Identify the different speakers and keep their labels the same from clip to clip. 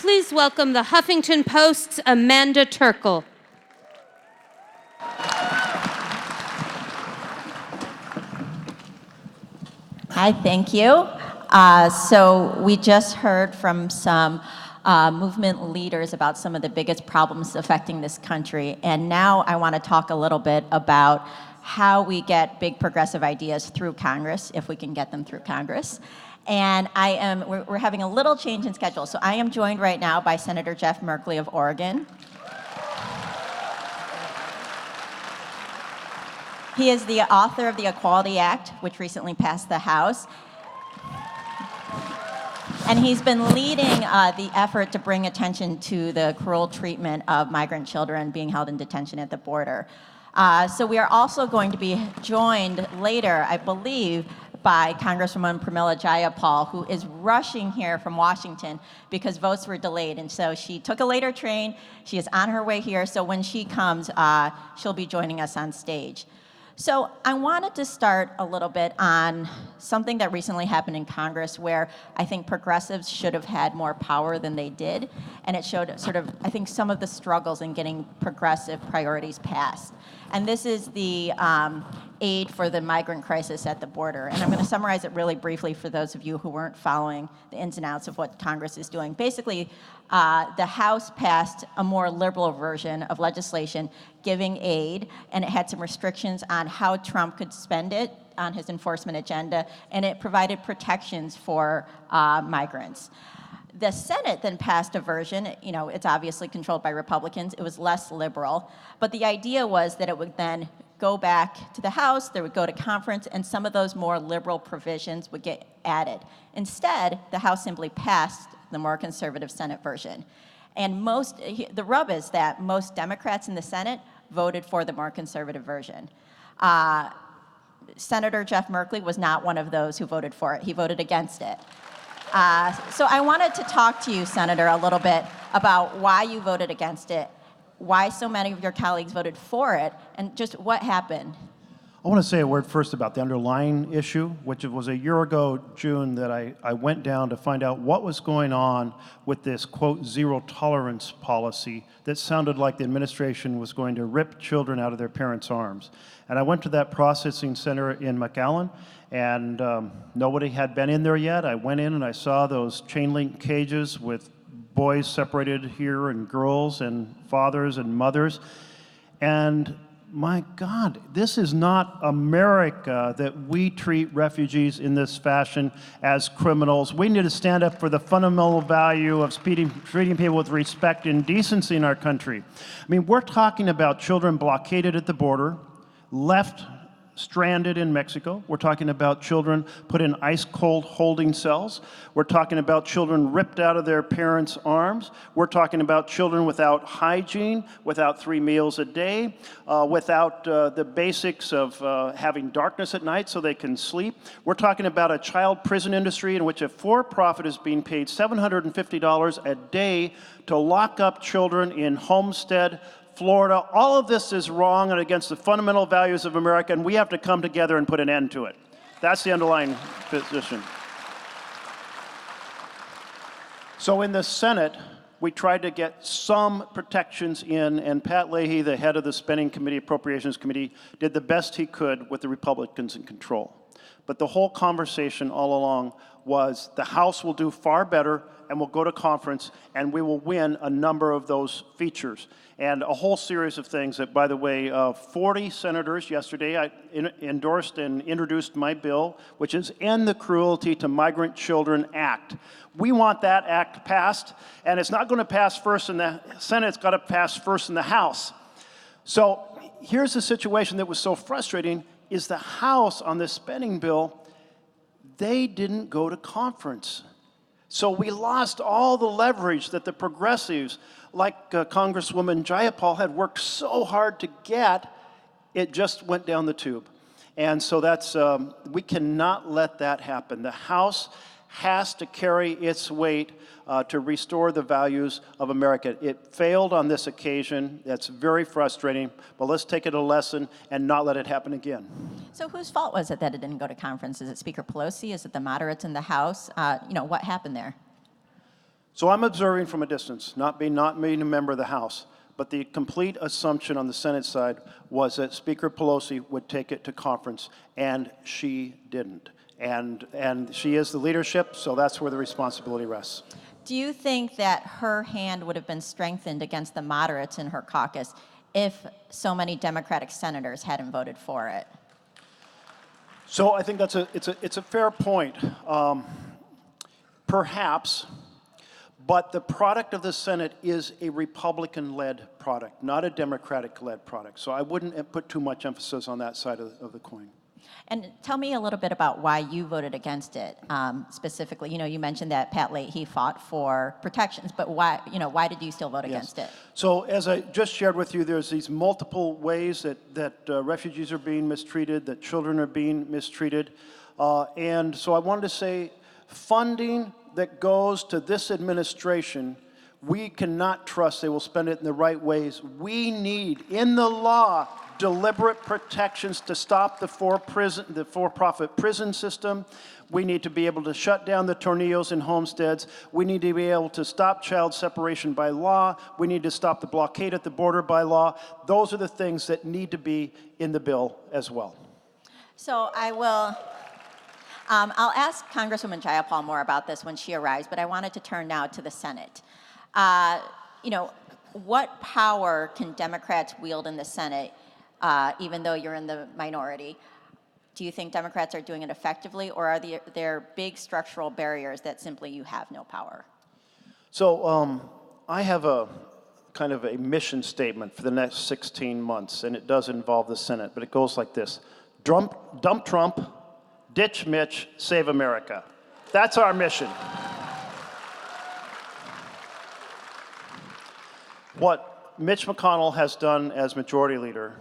Speaker 1: Please welcome the Huffington Post's Amanda Turkle.
Speaker 2: Hi, thank you. So we just heard from some movement leaders about some of the biggest problems affecting this country. And now I want to talk a little bit about how we get big progressive ideas through Congress, if we can get them through Congress. And we're having a little change in schedule. So I am joined right now by Senator Jeff Merkley of Oregon. He is the author of the Equality Act, which recently passed the House. And he's been leading the effort to bring attention to the cruel treatment of migrant children being held in detention at the border. So we are also going to be joined later, I believe, by Congresswoman Pramila Jayapal, who is rushing here from Washington because votes were delayed. And so she took a later train. She is on her way here. So when she comes, she'll be joining us on stage. So I wanted to start a little bit on something that recently happened in Congress where I think progressives should have had more power than they did. And it showed sort of, I think, some of the struggles in getting progressive priorities passed. And this is the aid for the migrant crisis at the border. And I'm going to summarize it really briefly for those of you who weren't following the ins and outs of what Congress is doing. Basically, the House passed a more liberal version of legislation giving aid, and it had some restrictions on how Trump could spend it on his enforcement agenda, and it provided protections for migrants. The Senate then passed a version, it's obviously controlled by Republicans, it was less liberal, but the idea was that it would then go back to the House, they would go to conference, and some of those more liberal provisions would get added. Instead, the House simply passed the more conservative Senate version. And the rub is that most Democrats in the Senate voted for the more conservative version. Senator Jeff Merkley was not one of those who voted for it. He voted against it. So I wanted to talk to you, Senator, a little bit about why you voted against it, why so many of your colleagues voted for it, and just what happened.
Speaker 3: I want to say a word first about the underlying issue, which it was a year ago, June, that I went down to find out what was going on with this, quote, zero tolerance policy that sounded like the administration was going to rip children out of their parents' arms. And I went to that processing center in McAllen, and nobody had been in there yet. I went in and I saw those chain link cages with boys separated here and girls and fathers and mothers. And my God, this is not America that we treat refugees in this fashion as criminals. We need to stand up for the fundamental value of treating people with respect and decency in our country. I mean, we're talking about children blockaded at the border, left stranded in Mexico. We're talking about children put in ice-cold holding cells. We're talking about children ripped out of their parents' arms. We're talking about children without hygiene, without 3 meals a day, without the basics of having darkness at night so they can sleep. We're talking about a child prison industry in which a for-profit is being paid $750 a day to lock up children in Homestead, Florida. All of this is wrong and against the fundamental values of America, and we have to come together and put an end to it. That's the underlying position. So in the Senate, we tried to get some protections in, and Pat Leahy, the head of the Spending Committee, Appropriations Committee, did the best he could with the Republicans in control. But the whole conversation all along was the House will do far better and we'll go to conference and we will win a number of those features. And a whole series of things that, by the way, 40 senators yesterday I endorsed and introduced my bill, which is End the Cruelty to Migrant Children Act. We want that act passed, and it's not going to pass first in the Senate, it's got to pass first in the House. So here's the situation that was so frustrating, is the House on this spending bill, they didn't go to conference. So we lost all the leverage that the progressives, like Congresswoman Jaya Paul, had worked so hard to get. It just went down the tube. And so that's, we cannot let that happen. The House has to carry its weight to restore the values of America. It failed on this occasion. That's very frustrating, but let's take it a lesson and not let it happen again.
Speaker 2: So whose fault was it that it didn't go to conference? Is it Speaker Pelosi? Is it the moderates in the House? What happened there?
Speaker 3: So I'm observing from a distance, not being a member of the House, but the complete assumption on the Senate side was that Speaker Pelosi would take it to conference, and she didn't. And she is the leadership, so that's where the responsibility rests.
Speaker 2: Do you think that her hand would have been strengthened against the moderates in her caucus if so many Democratic senators hadn't voted for it?
Speaker 3: So I think it's a fair point. Perhaps, but the product of the Senate is a Republican-led product, not a Democratic-led product. So I wouldn't put too much emphasis on that side of the coin.
Speaker 2: And tell me a little bit about why you voted against it specifically. You know, you mentioned that Pat Leahy fought for protections, but why did you still vote against it?
Speaker 3: So as I just shared with you, there's these multiple ways that refugees are being mistreated, that children are being mistreated. And so I wanted to say funding that goes to this administration, we cannot trust they will spend it in the right ways. We need, in the law, deliberate protections to stop the for-profit prison system. We need to be able to shut down the tornillos in homesteads. We need to be able to stop child separation by law. We need to stop the blockade at the border by law. Those are the things that need to be in the bill as well.
Speaker 2: So I'll ask Congresswoman Jaya Paul more about this when she arrives, but I wanted to turn now to the Senate. What power can Democrats wield in the Senate, even though you're in the minority? Do you think Democrats are doing it effectively, or are there big structural barriers that simply you have no power?
Speaker 3: So I have a kind of a mission statement for the next 16 months, and it does involve the Senate, but it goes like this. Dump Trump, ditch Mitch, save America. That's our mission. What Mitch McConnell has done as majority leader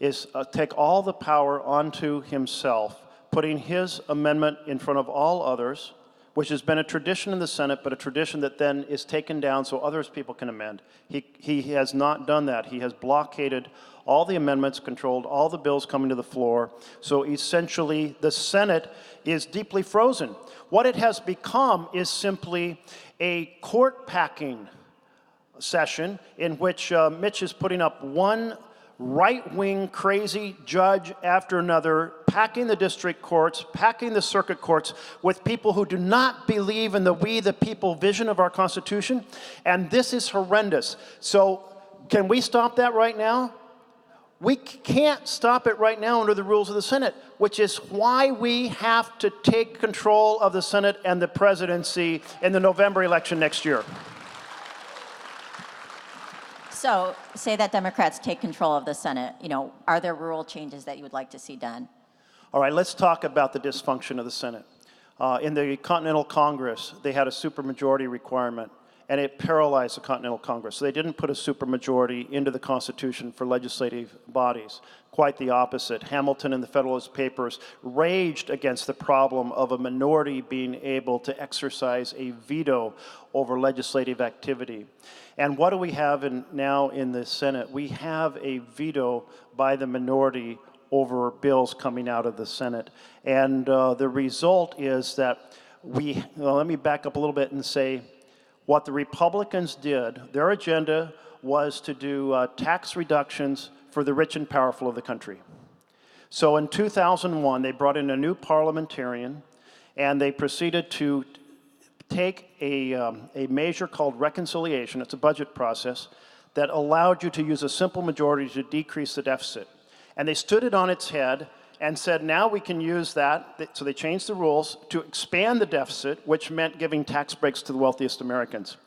Speaker 3: is take all the power onto himself, putting his amendment in front of all others, which has been a tradition in the Senate, but a tradition that then is taken down so others people can amend. He has not done that. He has blockaded all the amendments, controlled all the bills coming to the floor. So essentially, the Senate is deeply frozen. What it has become is simply a court-packing session in which Mitch is putting up one right-wing crazy judge after another, packing the district courts, packing the circuit courts with people who do not believe in the we the people vision of our Constitution. And this is horrendous. So can we stop that right now? We can't stop it right now under the rules of the Senate, which is why we have to take control of the Senate and the presidency in the November election next year.
Speaker 2: So say that Democrats take control of the Senate. Are there rule changes that you would like to see done?
Speaker 3: All right, let's talk about the dysfunction of the Senate. In the Continental Congress, they had a supermajority requirement, and it paralyzed the Continental Congress. So they didn't put a supermajority into the Constitution for legislative bodies. Quite the opposite. Hamilton and the Federalist Papers raged against the problem of a minority being able to exercise a veto over legislative activity. And what do we have now in the Senate? We have a veto by the minority over bills coming out of the Senate. And the result is that let me back up a little bit and say, what the Republicans did, their agenda was to do tax reductions for the rich and powerful of the country. So in 2001, they brought in a new parliamentarian, and they proceeded to take a measure called reconciliation. It's a budget process that allowed you to use a simple majority to decrease the deficit. And they stood it on its head and said, now we can use that. So they changed the rules to expand the deficit, which meant giving tax breaks to the wealthiest Americans.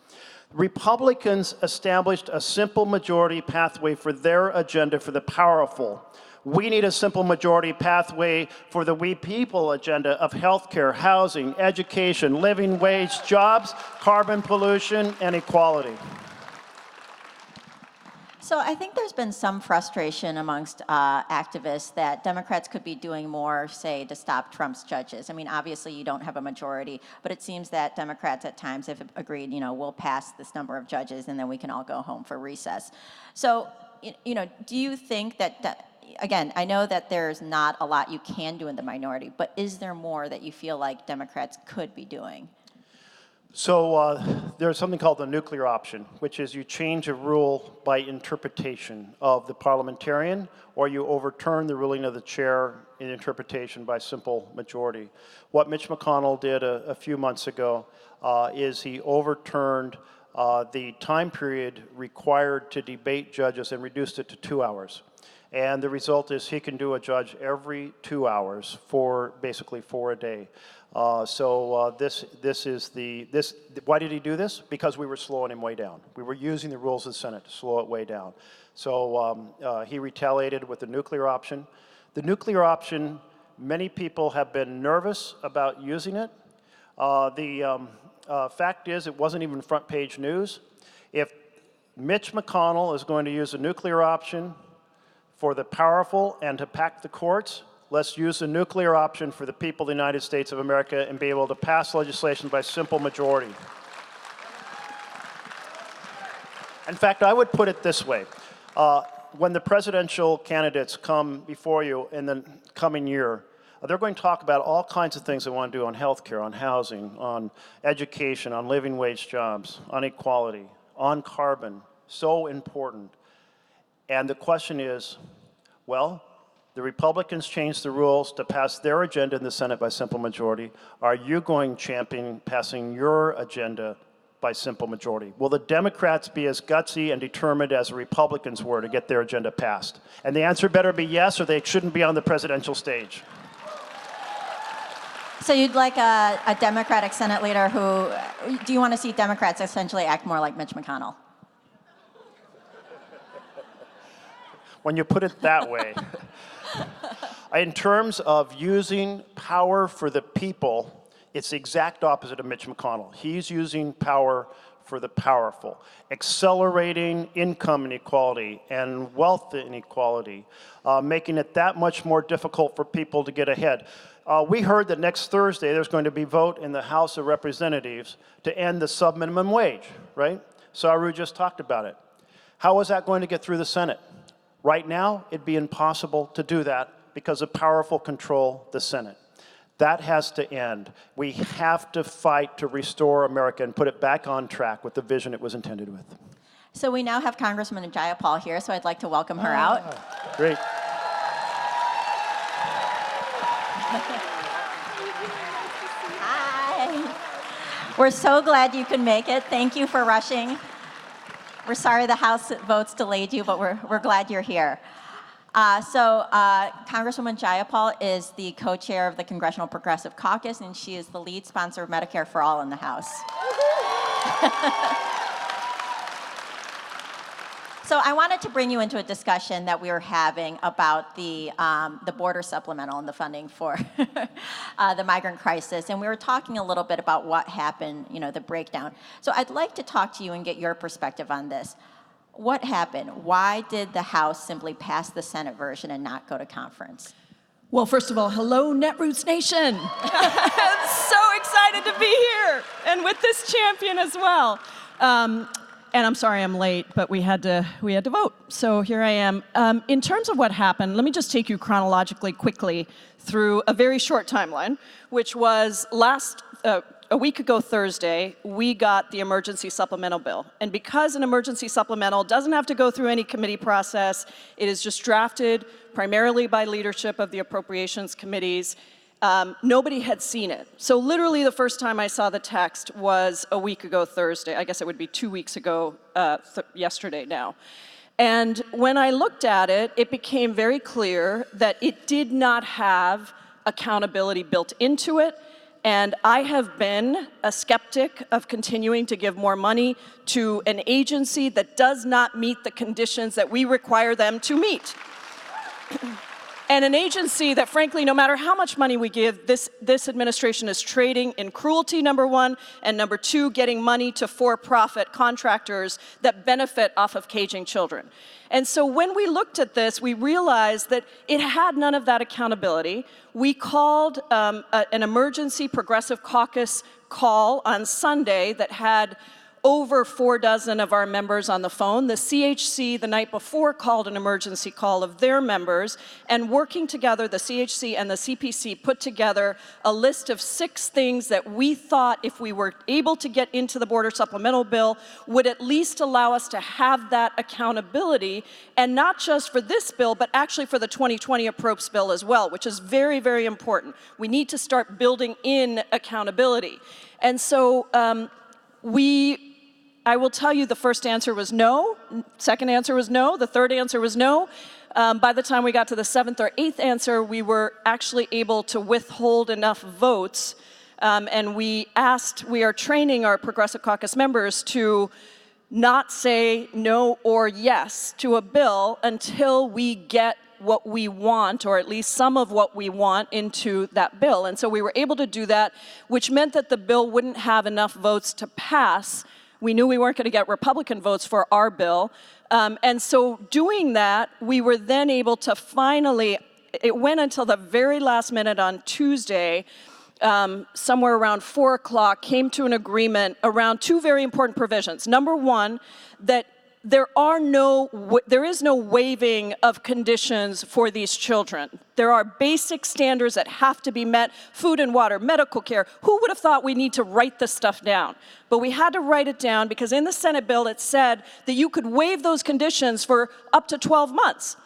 Speaker 3: Republicans established a simple majority pathway for their agenda for the powerful. We need a simple majority pathway for the we people agenda of healthcare, housing, education, living wage, jobs, carbon pollution, and equality.
Speaker 2: So I think there's been some frustration amongst activists that Democrats could be doing more, say, to stop Trump's judges. I mean, obviously you don't have a majority, but it seems that Democrats at times have agreed, we'll pass this number of judges and then we can all go home for recess. So, do you think that again, I know that there's not a lot you can do in the minority, but is there more that you feel like Democrats could be doing?
Speaker 3: So there's something called the nuclear option, which is you change a rule by interpretation of the parliamentarian, or you overturn the ruling of the chair in interpretation by simple majority. What Mitch McConnell did a few months ago is he overturned the time period required to debate judges and reduced it to 2 hours. And the result is he can do a judge every 2 hours for basically 4 a day. Why did he do this? Because we were slowing him way down. We were using the rules of the Senate to slow it way down. So he retaliated with the nuclear option. The nuclear option, many people have been nervous about using it. The fact is, it wasn't even front page news. If Mitch McConnell is going to use the nuclear option for the powerful and to pack the courts, let's use the nuclear option for the people of the United States of America and be able to pass legislation by simple majority. In fact, I would put it this way. When the presidential candidates come before you in the coming year, they're going to talk about all kinds of things they want to do on health care, on housing, on education, on living wage jobs, on equality, on carbon. So important. And the question is, well, the Republicans changed the rules to pass their agenda in the Senate by simple majority. Are you going champion passing your agenda by simple majority? Will the Democrats be as gutsy and determined as the Republicans were to get their agenda passed? And the answer better be yes, or they shouldn't be on the presidential stage.
Speaker 2: So you'd like a Democratic Senate leader who, do you want to see Democrats essentially act more like Mitch McConnell?
Speaker 3: When you put it that way. In terms of using power for the people, it's the exact opposite of Mitch McConnell. He's using power for the powerful, accelerating income inequality and wealth inequality, making it that much more difficult for people to get ahead. We heard that next Thursday there's going to be a vote in the House of Representatives to end the subminimum wage, right? Saru just talked about it. How is that going to get through the Senate? Right now, it'd be impossible to do that because of powerful control the Senate. That has to end. We have to fight to restore America and put it back on track with the vision it was intended with.
Speaker 2: So we now have Congresswoman Jaya Paul here, so I'd like to welcome her out.
Speaker 3: Great.
Speaker 2: Hi. We're so glad you could make it. Thank you for rushing. We're sorry the House votes delayed you, but we're glad you're here. Congresswoman Jaya Paul is the co-chair of the Congressional Progressive Caucus, and she is the lead sponsor of Medicare for All in the House. So I wanted to bring you into a discussion that we were having about the border supplemental and the funding for the migrant crisis. And we were talking a little bit about what happened, the breakdown. So I'd like to talk to you and get your perspective on this. What happened? Why did the House simply pass the Senate version and not go to conference?
Speaker 4: Well, first of all, hello, Netroots Nation. So excited to be here and with this champion as well. And I'm sorry I'm late, but we had to vote. So here I am. In terms of what happened, let me just take you chronologically quickly through a very short timeline, which was a week ago Thursday, we got the emergency supplemental bill. And because an emergency supplemental doesn't have to go through any committee process, it is just drafted primarily by leadership of the appropriations committees. Nobody had seen it. So literally the first time I saw the text was a week ago Thursday. I guess it would be 2 weeks ago yesterday now. And when I looked at it, it became very clear that it did not have accountability built into it. And I have been a skeptic of continuing to give more money to an agency that does not meet the conditions that we require them to meet. And an agency that, frankly, no matter how much money we give, this administration is trading in cruelty, number one, and number two, getting money to for-profit contractors that benefit off of caging children. And so when we looked at this, we realized that it had none of that accountability. We called an emergency progressive caucus call on Sunday that had over 4 dozen of our members on the phone. The CHC the night before called an emergency call of their members, and working together, the CHC and the CPC put together a list of 6 things that we thought, if we were able to get into the border supplemental bill, would at least allow us to have that accountability, and not just for this bill, but actually for the 2020 appropriations bill as well, which is very, very important. We need to start building in accountability. And so I will tell you, the first answer was no, second answer was no, the third answer was no. By the time we got to the 7th or 8th answer, we were actually able to withhold enough votes, and we are training our Progressive Caucus members to not say no or yes to a bill until we get what we want, or at least some of what we want, into that bill. And so we were able to do that, which meant that the bill wouldn't have enough votes to pass. We knew we weren't going to get Republican votes for our bill. And so doing that, we were then able to finally, it went until the very last minute on Tuesday, somewhere around 4 o'clock, came to an agreement around 2 very important provisions. Number one, that there is no waiving of conditions for these children. There are basic standards that have to be met: food and water, medical care. Who would have thought we need to write this stuff down? But we had to write it down because in the Senate bill it said that you could waive those conditions for up to 12 months.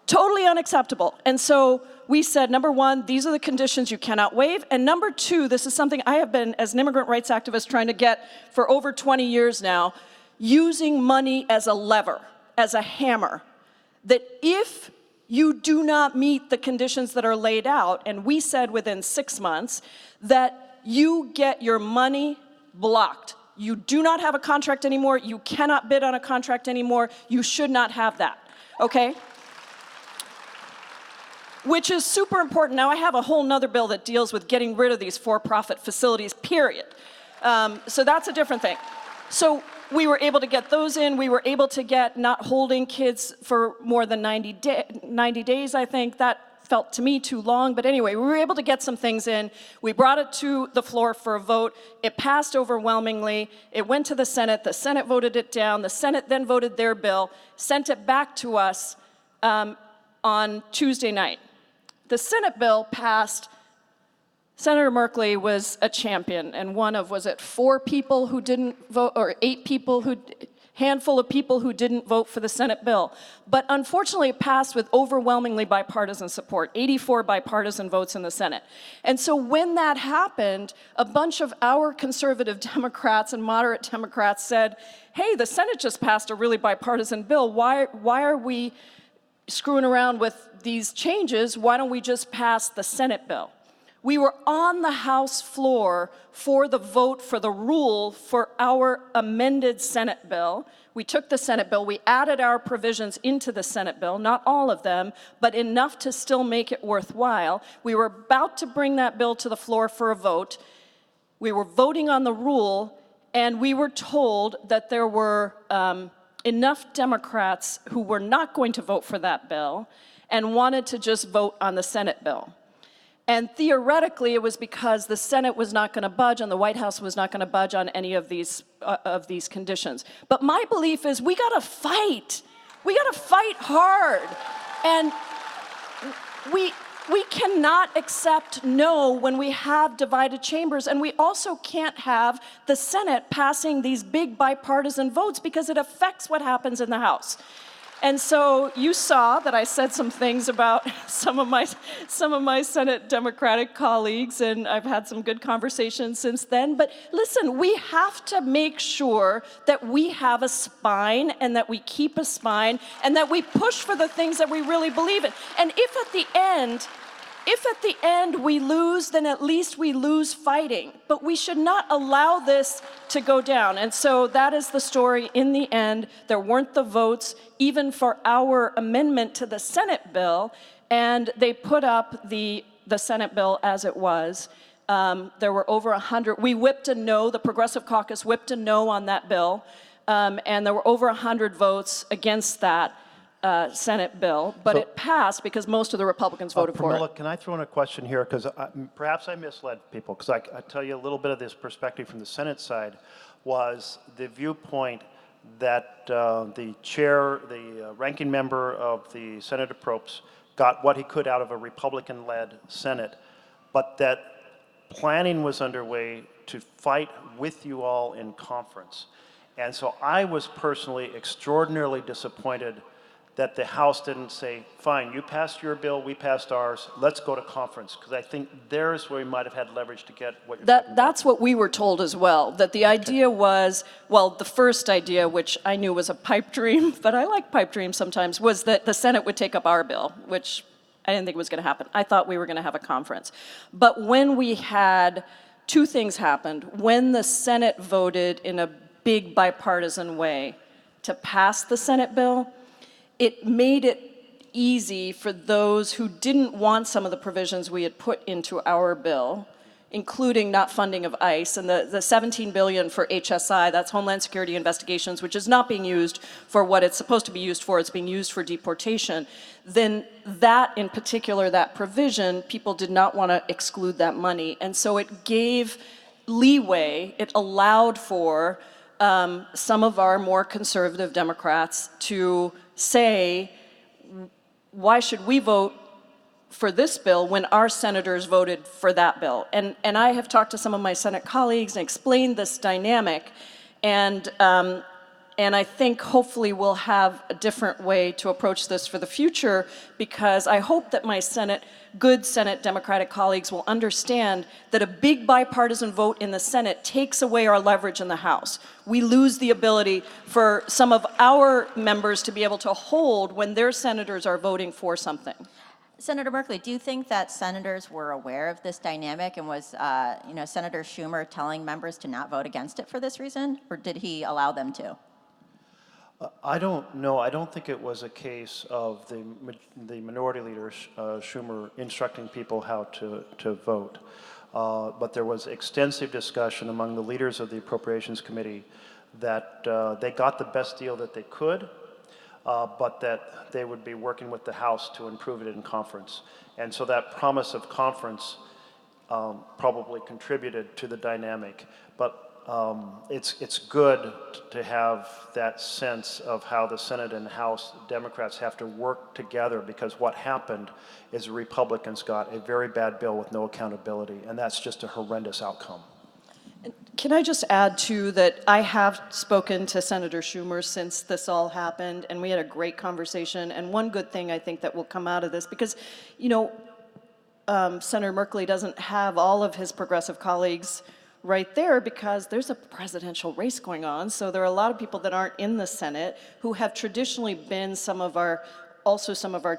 Speaker 4: Totally unacceptable. And so we said, number one, these are the conditions you cannot waive. And number two, this is something I have been, as an immigrant rights activist, trying to get for over 20 years now, using money as a lever, as a hammer, that if you do not meet the conditions that are laid out, and we said within 6 months, that you get your money blocked. You do not have a contract anymore. You cannot bid on a contract anymore. You should not have that, okay? Which is super important. Now I have a whole nother bill that deals with getting rid of these for-profit facilities, period. So that's a different thing. So we were able to get those in. We were able to get not holding kids for more than 90 days, I think. That felt to me too long. But anyway, we were able to get some things in. We brought it to the floor for a vote. It passed overwhelmingly. It went to the Senate. The Senate voted it down. The Senate then voted their bill, sent it back to us on Tuesday night. The Senate bill passed. Senator Merkley was a champion, and one of, was it 4 people who didn't vote, or 8 people handful of people who didn't vote for the Senate bill. But unfortunately, it passed with overwhelmingly bipartisan support, 84 bipartisan votes in the Senate. And so when that happened, a bunch of our conservative Democrats and moderate Democrats said, hey, the Senate just passed a really bipartisan bill. Why are we screwing around with these changes? Why don't we just pass the Senate bill? We were on the House floor for the vote for the rule for our amended Senate bill. We took the Senate bill, we added our provisions into the Senate bill, not all of them, but enough to still make it worthwhile. We were about to bring that bill to the floor for a vote. We were voting on the rule, and we were told that there were enough Democrats who were not going to vote for that bill and wanted to just vote on the Senate bill. And theoretically, it was because the Senate was not going to budge and the White House was not going to budge on any of these conditions. But my belief is we got to fight. We got to fight hard. And we cannot accept no when we have divided chambers, and we also can't have the Senate passing these big bipartisan votes because it affects what happens in the House. And so you saw that I said some things about some of my Senate Democratic colleagues, and I've had some good conversations since then. But listen, we have to make sure that we have a spine and that we keep a spine and that we push for the things that we really believe in. And if at the end we lose, then at least we lose fighting. But we should not allow this to go down. And so that is the story. In the end, there weren't the votes even for our amendment to the Senate bill, and they put up the Senate bill as it was. There were over 100. We whipped a no. The Progressive Caucus whipped a no on that bill, and there were over 100 votes against that Senate bill, but it passed because most of the Republicans voted for
Speaker 3: Pramila,
Speaker 4: it.
Speaker 3: can I throw in a question here? Because perhaps I misled people, because I tell you a little bit of this perspective from the Senate side. was the viewpoint that the ranking member of the Senate Approps got what he could out of a Republican-led Senate, but that planning was underway to fight with you all in conference. And so I was personally extraordinarily disappointed that the House didn't say, fine, you passed your bill, we passed ours, let's go to conference, because I think there's where we might have had leverage to get what you're talking about.
Speaker 4: That's what we were told as well, that the idea was, well, the first idea, which I knew was a pipe dream, but I like pipe dreams sometimes, was that the Senate would take up our bill, which I didn't think was going to happen. I thought we were going to have a conference. But when we had, two things happened. When the Senate voted in a big bipartisan way to pass the Senate bill, it made it easy for those who didn't want some of the provisions we had put into our bill, including not funding of ICE and the $17 billion for HSI, that's Homeland Security Investigations, which is not being used for what it's supposed to be used for, it's being used for deportation. Then that in particular, that provision, people did not want to exclude that money. And so it gave leeway, it allowed for some of our more conservative Democrats to say, why should we vote for this bill when our senators voted for that bill? And I have talked to some of my Senate colleagues and explained this dynamic, and I think hopefully we'll have a different way to approach this for the future, because I hope that my good Senate Democratic colleagues will understand that a big bipartisan vote in the Senate takes away our leverage in the House. We lose the ability for some of our members to be able to hold when their senators are voting for something.
Speaker 2: Senator Merkley, do you think that senators were aware of this dynamic, and was Senator Schumer telling members to not vote against it for this reason, or did he allow them to?
Speaker 3: I don't know. I don't think it was a case of the minority leader, Schumer, instructing people how to vote. But there was extensive discussion among the leaders of the Appropriations Committee that they got the best deal that they could, but that they would be working with the House to improve it in conference. And so that promise of conference probably contributed to the dynamic. But it's good to have that sense of how the Senate and House Democrats have to work together, because what happened is the Republicans got a very bad bill with no accountability, and that's just a horrendous outcome.
Speaker 4: Can I just add, too, that I have spoken to Senator Schumer since this all happened, and we had a great conversation. And one good thing I think that will come out of this, because, Senator Merkley doesn't have all of his progressive colleagues right there because there's a presidential race going on. So there are a lot of people that aren't in the Senate who have traditionally been some of our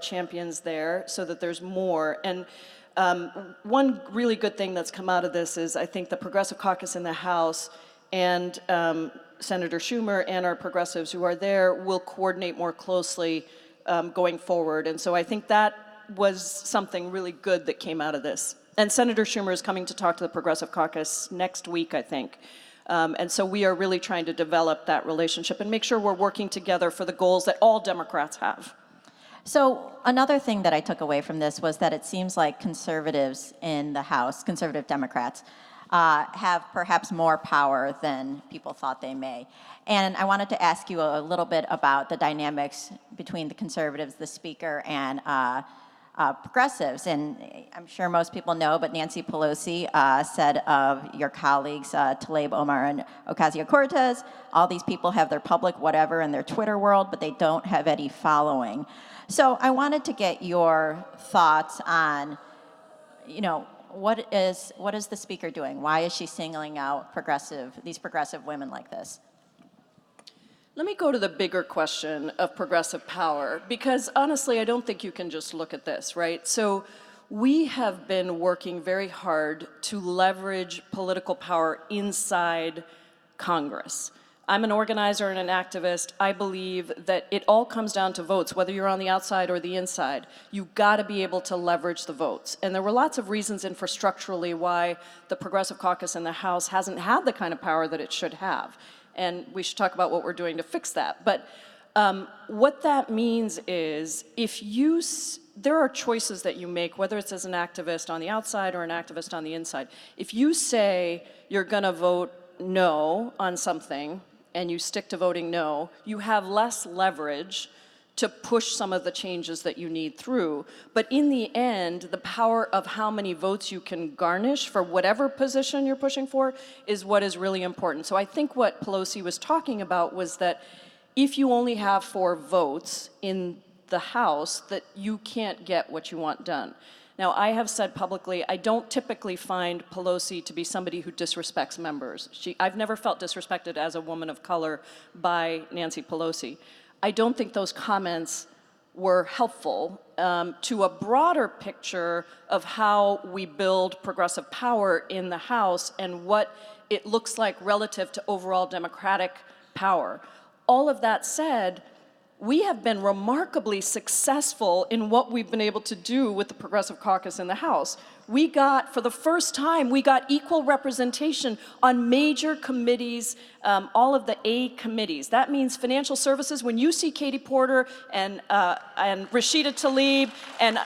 Speaker 4: champions there, so that there's more. And one really good thing that's come out of this is I think the Progressive Caucus in the House and Senator Schumer and our progressives who are there will coordinate more closely going forward. And so I think that was something really good that came out of this. And Senator Schumer is coming to talk to the Progressive Caucus next week, I think. And so we are really trying to develop that relationship and make sure we're working together for the goals that all Democrats have.
Speaker 2: So another thing that I took away from this was that it seems like conservatives in the House, conservative Democrats, have perhaps more power than people thought they may. And I wanted to ask you a little bit about the dynamics between the conservatives, the speaker, and progressives. And I'm sure most people know, but Nancy Pelosi said of your colleagues, Tlaib, Omar, and Ocasio-Cortez, all these people have their public whatever in their Twitter world, but they don't have any following. So I wanted to get your thoughts on, what is the speaker doing? Why is she singling out these progressive women like this?
Speaker 4: Let me go to the bigger question of progressive power, because honestly, I don't think you can just look at this, right? So we have been working very hard to leverage political power inside Congress. I'm an organizer and an activist. I believe that it all comes down to votes, whether you're on the outside or the inside. You've got to be able to leverage the votes. And there were lots of reasons infrastructurally why the Progressive Caucus in the House hasn't had the kind of power that it should have. And we should talk about what we're doing to fix that. But what that means is there are choices that you make, whether it's as an activist on the outside or an activist on the inside. If you say you're going to vote no on something and you stick to voting no, you have less leverage to push some of the changes that you need through. But in the end, the power of how many votes you can garnish for whatever position you're pushing for is what is really important. So I think what Pelosi was talking about was that if you only have 4 votes in the House, that you can't get what you want done. Now, I have said publicly, I don't typically find Pelosi to be somebody who disrespects members. I've never felt disrespected as a woman of color by Nancy Pelosi. I don't think those comments were helpful to a broader picture of how we build progressive power in the House and what it looks like relative to overall Democratic power. All of that said, we have been remarkably successful in what we've been able to do with the Progressive Caucus in the House. We got, for the first time, we got equal representation on major committees, all of the A committees. That means financial services. When you see Katie Porter and Rashida Tlaib and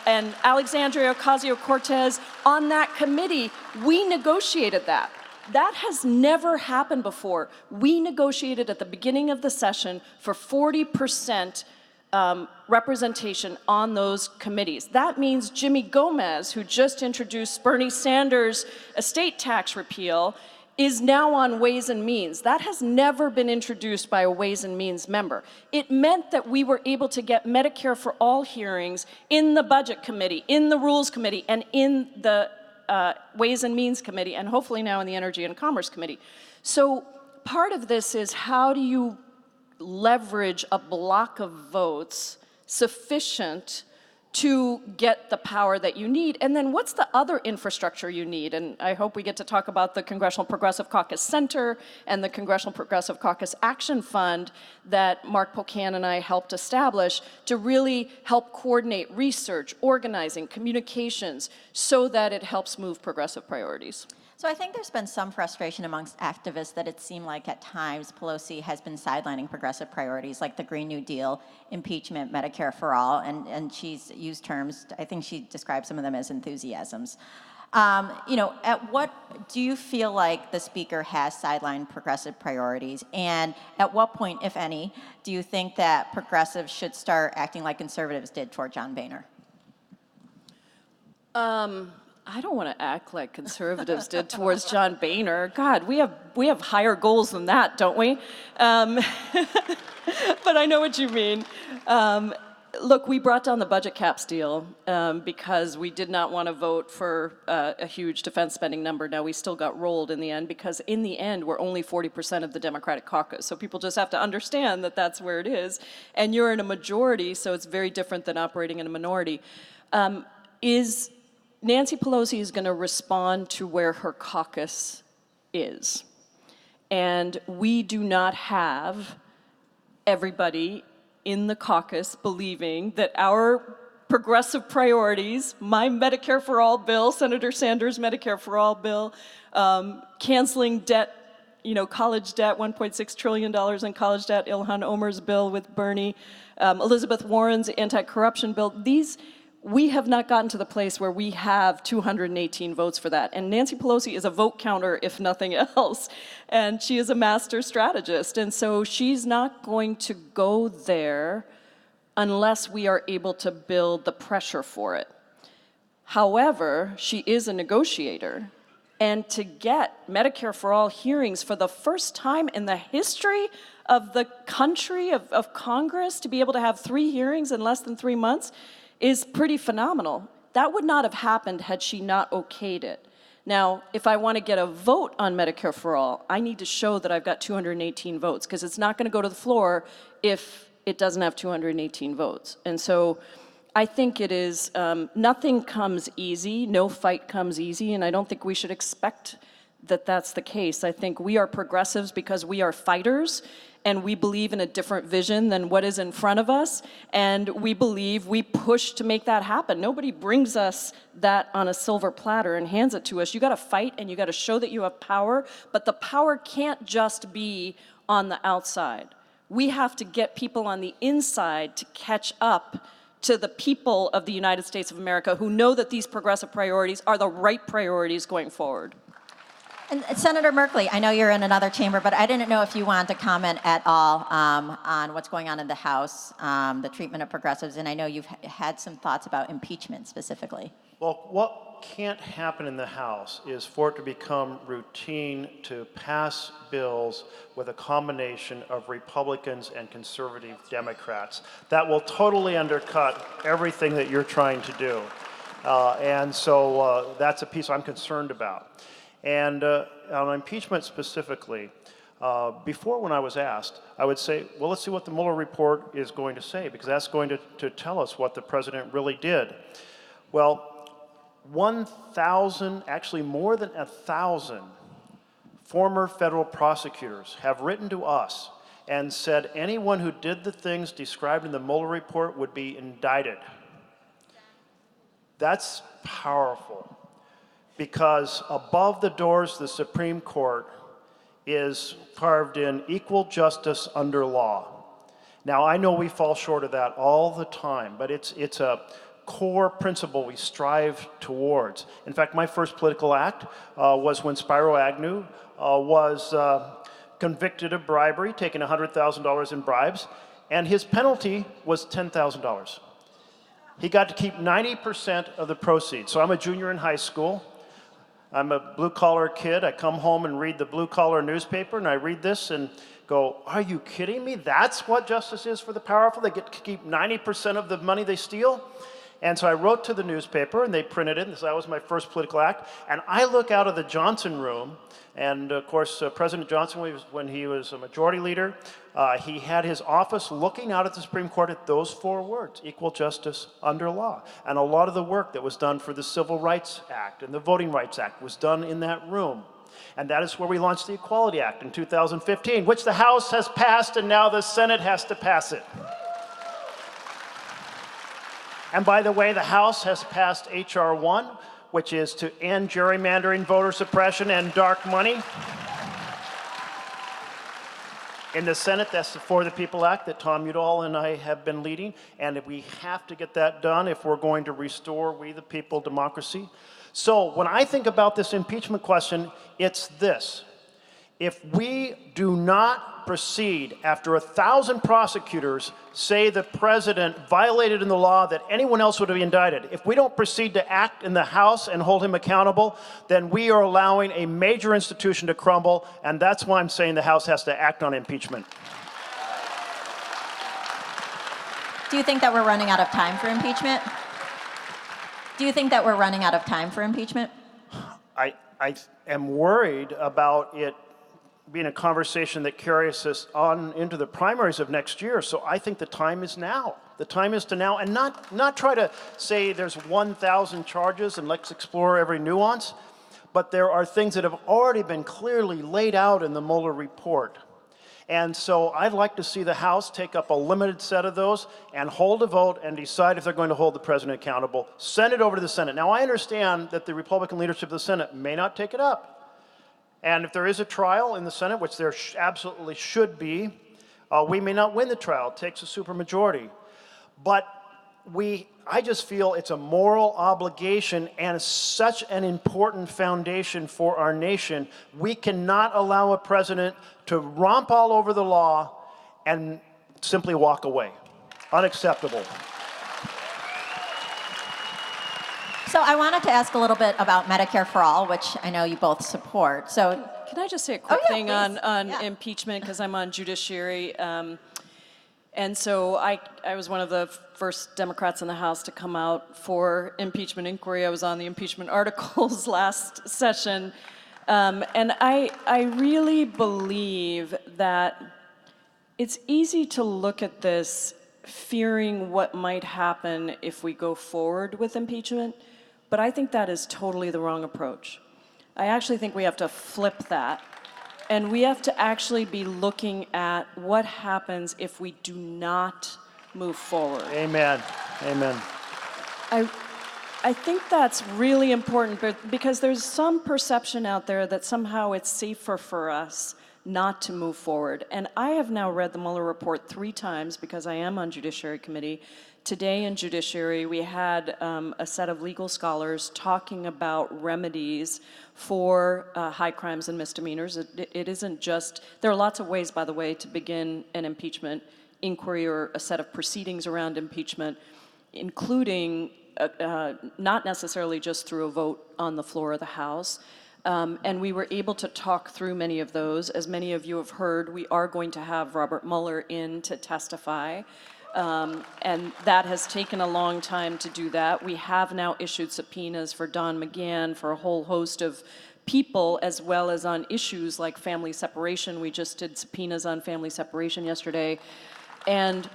Speaker 4: Alexandria Ocasio-Cortez on that committee, we negotiated that. That has never happened before. We negotiated at the beginning of the session for 40% representation on those committees. That means Jimmy Gomez, who just introduced Bernie Sanders' estate tax repeal, is now on Ways and Means. That has never been introduced by a Ways and Means member. It meant that we were able to get Medicare for All hearings in the Budget Committee, in the Rules Committee, and in the Ways and Means Committee, and hopefully now in the Energy and Commerce Committee. So part of this is how do you leverage a block of votes sufficient to get the power that you need? And then what's the other infrastructure you need? And I hope we get to talk about the Congressional Progressive Caucus Center and the Congressional Progressive Caucus Action Fund that Mark Pocan and I helped establish to really help coordinate research, organizing, communications, so that it helps move progressive priorities.
Speaker 2: So I think there's been some frustration amongst activists that it seemed like at times Pelosi has been sidelining progressive priorities like the Green New Deal, impeachment, Medicare for All, and she's used terms, I think she described some of them as enthusiasms. At what do you feel like the speaker has sidelined progressive priorities? And at what point, if any, do you think that progressives should start acting like conservatives did toward John Boehner?
Speaker 4: I don't want to act like conservatives did towards John Boehner. God, we have higher goals than that, don't we? But I know what you mean. Look, we brought down the budget caps deal because we did not want to vote for a huge defense spending number. Now, we still got rolled in the end because in the end, we're only 40% of the Democratic caucus. So people just have to understand that that's where it is. And you're in a majority, so it's very different than operating in a minority. Nancy Pelosi is going to respond to where her caucus is. And we do not have everybody in the caucus believing that our progressive priorities, my Medicare for All bill, Senator Sanders' Medicare for All bill, canceling debt, college debt, $1.6 trillion in college debt, Ilhan Omar's bill with Bernie, Elizabeth Warren's anti-corruption bill, we have not gotten to the place where we have 218 votes for that. And Nancy Pelosi is a vote counter, if nothing else. And she is a master strategist. And so she's not going to go there unless we are able to build the pressure for it. However, she is a negotiator. And to get Medicare for All hearings for the first time in the history of the country, of Congress, to be able to have 3 hearings in less than 3 months, is pretty phenomenal. That would not have happened had she not okayed it. Now, if I want to get a vote on Medicare for All, I need to show that I've got 218 votes, because it's not going to go to the floor if it doesn't have 218 votes. And so I think it is, nothing comes easy, no fight comes easy, and I don't think we should expect that that's the case. I think we are progressives because we are fighters, and we believe in a different vision than what is in front of us, and we believe we push to make that happen. Nobody brings us that on a silver platter and hands it to us. You gotta fight and you gotta show that you have power, but the power can't just be on the outside. We have to get people on the inside to catch up to the people of the United States of America who know that these progressive priorities are the right priorities going forward.
Speaker 2: And Senator Merkley, I know you're in another chamber, but I didn't know if you wanted to comment at all on what's going on in the House, the treatment of progressives, and I know you've had some thoughts about impeachment specifically.
Speaker 3: Well, what can't happen in the House is for it to become routine to pass bills with a combination of Republicans and conservative Democrats. That will totally undercut everything that you're trying to do. And so that's a piece I'm concerned about. And on impeachment specifically, before when I was asked, I would say, well, let's see what the Mueller report is going to say, because that's going to tell us what the president really did. Well, 1,000, actually more than 1,000 former federal prosecutors have written to us and said anyone who did the things described in the Mueller report would be indicted. That's powerful. Because above the doors of the Supreme Court is carved in equal justice under law. Now, I know we fall short of that all the time, but it's a core principle we strive towards. In fact, my first political act was when Spiro Agnew was convicted of bribery, taking $100,000 in bribes, and his penalty was $10,000. He got to keep 90% of the proceeds. So I'm a junior in high school. I'm a blue-collar kid. I come home and read the blue-collar newspaper, and I read this and go, are you kidding me? That's what justice is for the powerful? They get to keep 90% of the money they steal? And so I wrote to the newspaper, and they printed it, and that was my first political act. And I look out of the Johnson room, and of course, President Johnson, when he was a majority leader, he had his office looking out at the Supreme Court at those four words, equal justice under law. And a lot of the work that was done for the Civil Rights Act and the Voting Rights Act was done in that room. And that is where we launched the Equality Act in 2015, which the House has passed, and now the Senate has to pass it. And by the way, the House has passed H.R. 1, which is to end gerrymandering, voter suppression, and dark money. In the Senate, that's the For the People Act that Tom Udall and I have been leading, and we have to get that done if we're going to restore we the people democracy. So when I think about this impeachment question, it's this. If we do not proceed after 1,000 prosecutors say the president violated in the law that anyone else would be indicted, if we don't proceed to act in the House and hold him accountable, then we are allowing a major institution to crumble, and that's why I'm saying the House has to act on impeachment.
Speaker 2: Do you think that we're running out of time for impeachment? Do you think that we're running out of time for impeachment?
Speaker 3: I am worried about it being a conversation that carries us on into the primaries of next year. So I think the time is now. The time is to now, and not try to say there's 1,000 charges and let's explore every nuance, but there are things that have already been clearly laid out in the Mueller report. And so I'd like to see the House take up a limited set of those and hold a vote and decide if they're going to hold the president accountable. Send it over to the Senate. Now, I understand that the Republican leadership of the Senate may not take it up. And if there is a trial in the Senate, which there absolutely should be, we may not win the trial. It takes a supermajority. But I just feel it's a moral obligation and such an important foundation for our nation. We cannot allow a president to romp all over the law and simply walk away. Unacceptable.
Speaker 2: So I wanted to ask a little bit about Medicare for All, which I know you both support. So
Speaker 4: Can I just say a quick thing
Speaker 2: please.
Speaker 4: on impeachment, because I'm on judiciary. And so I was one of the first Democrats in the House to come out for impeachment inquiry. I was on the impeachment articles last session. And I really believe that it's easy to look at this fearing what might happen if we go forward with impeachment, but I think that is totally the wrong approach. I actually think we have to flip that. And we have to actually be looking at what happens if we do not move forward.
Speaker 3: Amen. Amen.
Speaker 4: I think that's really important because there's some perception out there that somehow it's safer for us not to move forward. And I have now read the Mueller report 3 times because I am on Judiciary Committee. Today in Judiciary, we had a set of legal scholars talking about remedies for high crimes and misdemeanors. It isn't just, there are lots of ways, by the way, to begin an impeachment inquiry or a set of proceedings around impeachment, including not necessarily just through a vote on the floor of the House. And we were able to talk through many of those. As many of you have heard, we are going to have Robert Mueller in to testify. And that has taken a long time to do that. We have now issued subpoenas for Don McGahn, for a whole host of people, as well as on issues like family separation. We just did subpoenas on family separation yesterday. And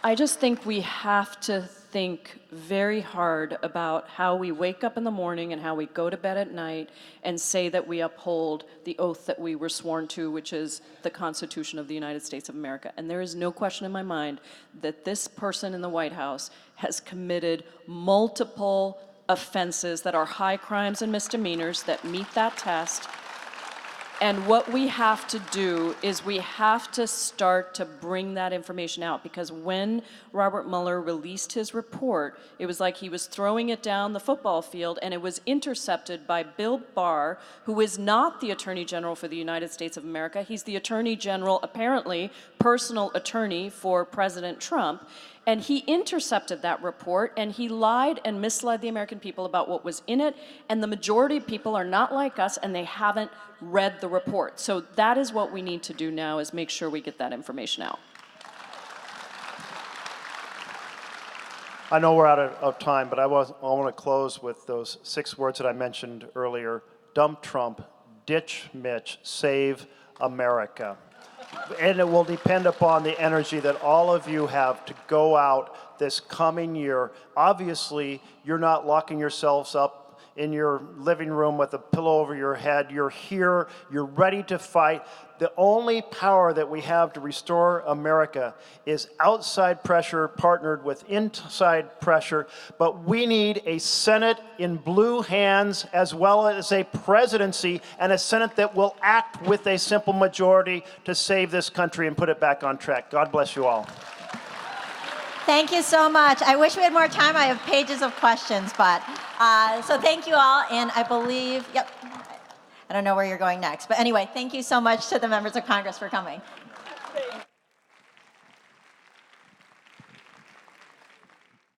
Speaker 4: I just think we have to think very hard about how we wake up in the morning and how we go to bed at night and say that we uphold the oath that we were sworn to, which is the Constitution of the United States of America. And there is no question in my mind that this person in the White House has committed multiple offenses that are high crimes and misdemeanors that meet that test. And what we have to do is we have to start to bring that information out, because when Robert Mueller released his report, it was like he was throwing it down the football field, and it was intercepted by Bill Barr, who is not the Attorney General for the United States of America. He's the Attorney General, apparently personal attorney for President Trump. And he intercepted that report, and he lied and misled the American people about what was in it, and the majority of people are not like us, and they haven't read the report. So that is what we need to do now, is make sure we get that information out.
Speaker 3: I know we're out of time, but I want to close with those 6 words that I mentioned earlier. Dump Trump, ditch Mitch, save America. And it will depend upon the energy that all of you have to go out this coming year. Obviously, you're not locking yourselves up in your living room with a pillow over your head. You're here, you're ready to fight. The only power that we have to restore America is outside pressure partnered with inside pressure, but we need a Senate in blue hands, as well as a presidency and a Senate that will act with a simple majority to save this country and put it back on track. God bless you all.
Speaker 2: Thank you so much. I wish we had more time. I have pages of questions, but so thank you all. And I believe, yep, I don't know where you're going next, but anyway, thank you so much to the members of Congress for coming.